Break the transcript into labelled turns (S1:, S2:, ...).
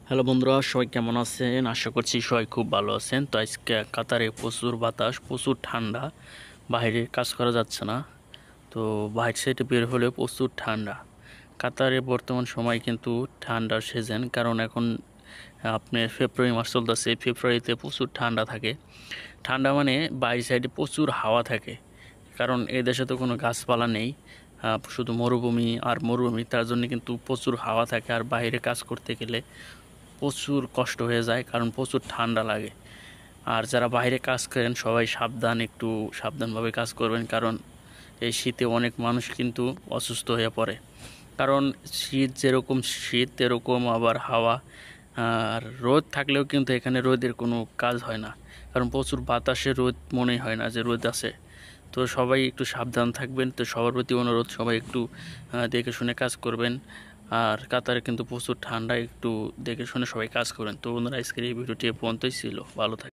S1: Hello বন্ধুরা, সবাই কেমন আছেন? আশা করছি সবাই খুব ভালো আছেন। তো আজকে কাতারে প্রচুর বাতাস, প্রচুর ঠান্ডা, বাইরে কাজ করা যাচ্ছে না। তো বাইরে সাইডে বের হলেও প্রচুর ঠান্ডা। কাতারে বর্তমান সময় কিন্তু ঠান্ডার সিজন, কারণ এখন আপনার ফেব্রুয়ারি মাস চলতেছে। ফেব্রুয়ারিতে প্রচুর ঠান্ডা থাকে। ঠান্ডা মানে বাইরে সাইডে প্রচুর হাওয়া থাকে, কারণ এই দেশে তো কোনো গাছপালা নেই, শুধু মরুভূমি আর মরুভূমি। তার জন্য কিন্তু প্রচুর হাওয়া থাকে, আর বাইরে কাজ করতে গেলে প্রচুর কষ্ট হয়ে যায়, কারণ প্রচুর ঠান্ডা লাগে। আর যারা বাইরে কাজ করেন সবাই একটু সাবধানভাবে কাজ করবেন, কারণ এই শীতে অনেক মানুষ কিন্তু অসুস্থ হয়ে পড়ে। কারণ শীত যেরকম শীত, এরকম আবার হাওয়া। আর রোদ থাকলেও কিন্তু এখানে রোদের কোনো কাজ হয় না, কারণ প্রচুর বাতাসে রোদ মনেই হয় না যে রোদ আছে। তো সবাই একটু সাবধান থাকবেন। তো সবার প্রতি অনুরোধ, সবাই একটু দেখে শুনে কাজ করবেন। আর কাতারে কিন্তু প্রচুর ঠান্ডা, একটু দেখে শুনে সবাই কাজ করবেন। তো বন্ধুরা, আজকের এই ভিডিওটি পর্যন্তই ছিল। ভালো থাকবেন।